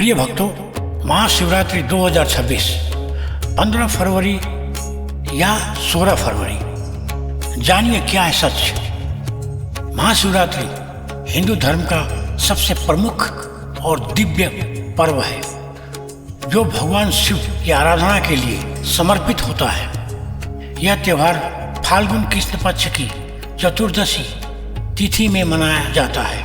प्रिय भक्तों, महाशिवरात्रि 2026 15 फरवरी या 16 फरवरी, जानिए क्या है सच। महाशिवरात्रि हिंदू धर्म का सबसे प्रमुख और दिव्य पर्व है जो भगवान शिव की आराधना के लिए समर्पित होता है। यह त्यौहार फाल्गुन कृष्ण पक्ष की चतुर्दशी तिथि में मनाया जाता है,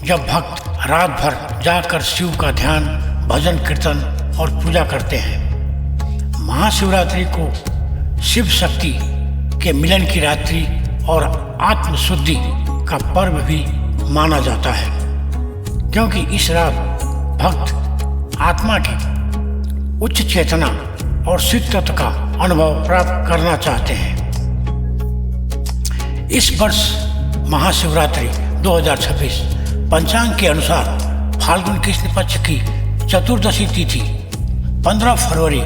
जब भक्त रात भर जाकर शिव का ध्यान, भजन, कीर्तन और पूजा करते हैं। महाशिवरात्रि को शिव शक्ति के मिलन की रात्रि और आत्म शुद्धि का पर्व भी माना जाता है, क्योंकि इस रात भक्त आत्मा की उच्च चेतना और शिव तत्व का अनुभव प्राप्त करना चाहते हैं। इस वर्ष महाशिवरात्रि 2026 पंचांग के अनुसार फाल्गुन कृष्ण पक्ष की चतुर्दशी तिथि 15 फरवरी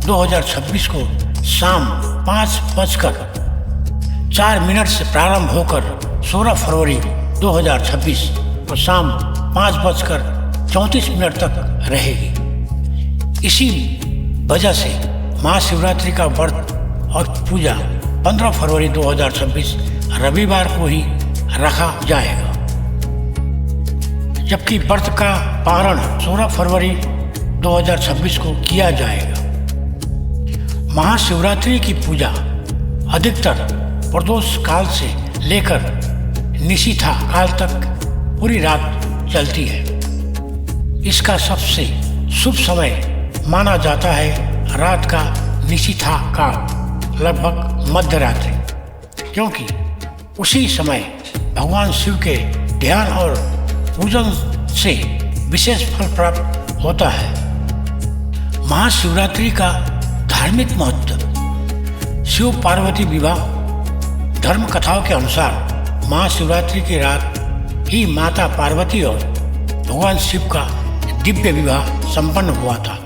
2026 को शाम 5:04 से प्रारंभ होकर 16 फरवरी 2026 को शाम 5:34 तक रहेगी। इसी वजह से महाशिवरात्रि का व्रत और पूजा 15 फरवरी 2026 रविवार को ही रखा जाएगा, जबकि व्रत का पारण 16 फरवरी 2026 को किया जाएगा। महाशिवरात्रि की पूजा अधिकतर प्रदोष काल से लेकर निशीथा काल तक पूरी रात चलती है। इसका सबसे शुभ समय माना जाता है रात का निशीथा काल, लगभग मध्यरात्रि, क्योंकि उसी समय भगवान शिव के ध्यान और पूजन से विशेष फल प्राप्त होता है। महाशिवरात्रि का धार्मिक महत्व। शिव पार्वती विवाह धर्म कथाओं के अनुसार महाशिवरात्रि की रात ही माता पार्वती और भगवान शिव का दिव्य विवाह संपन्न हुआ था।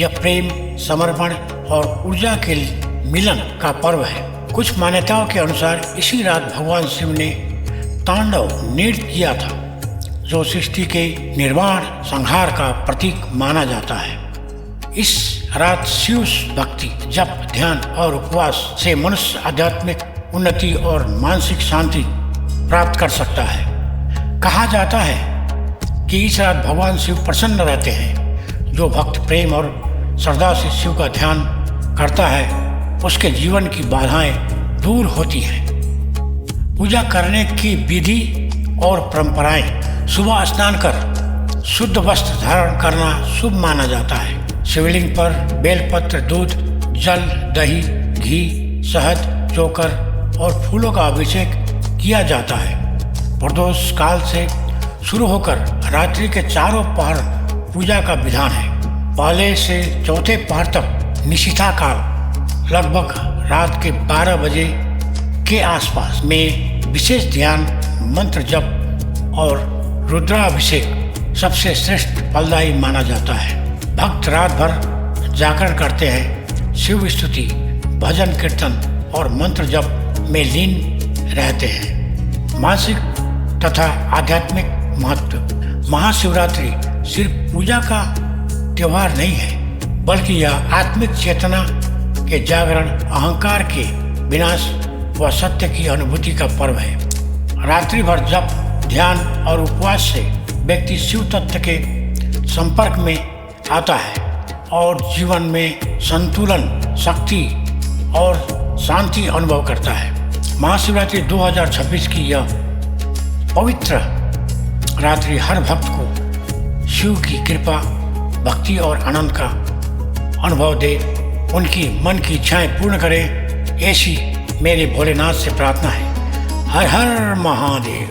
यह प्रेम, समर्पण और ऊर्जा के मिलन का पर्व है। कुछ मान्यताओं के अनुसार इसी रात भगवान शिव ने तांडव नृत्य किया था, जो सृष्टि के निर्माण संहार का प्रतीक माना जाता है। इस रात शिव भक्ति, जप, ध्यान और उपवास से मनुष्य आध्यात्मिक उन्नति और मानसिक शांति प्राप्त कर सकता है। कहा जाता है कि इस रात भगवान शिव प्रसन्न रहते हैं। जो भक्त प्रेम और श्रद्धा से शिव का ध्यान करता है, उसके जीवन की बाधाएं दूर होती हैं। पूजा करने की विधि और परंपराएं। सुबह स्नान कर शुद्ध वस्त्र धारण करना शुभ माना जाता है। शिवलिंग पर बेलपत्र, दूध, जल, दही, घी, शहद, चोकर और फूलों का अभिषेक किया जाता है। प्रदोष काल से शुरू होकर रात्रि के चारों पहर पूजा का विधान है। पहले से चौथे पहर तक निशीथा काल, लगभग रात के 12 बजे के आसपास में विशेष ध्यान, मंत्र जप और रुद्राभिषेक सबसे श्रेष्ठ फलदायी माना जाता है। भक्त रात भर जागरण करते हैं, शिव स्तुति, भजन, कीर्तन और मंत्र जप में लीन रहते हैं। मानसिक तथा आध्यात्मिक महत्व। महाशिवरात्रि सिर्फ पूजा का त्योहार नहीं है, बल्कि यह आत्मिक चेतना के जागरण, अहंकार के विनाश व सत्य की अनुभूति का पर्व है। रात्रि भर जप, ध्यान और उपवास से व्यक्ति शिव तत्व के संपर्क में आता है और जीवन में संतुलन, शक्ति और शांति अनुभव करता है। महाशिवरात्रि 2026 की यह पवित्र रात्रि हर भक्त को शिव की कृपा, भक्ति और आनंद का अनुभव दे, उनकी मन की इच्छाएं पूर्ण करे, ऐसी मेरे भोलेनाथ से प्रार्थना है। हर हर महादेव।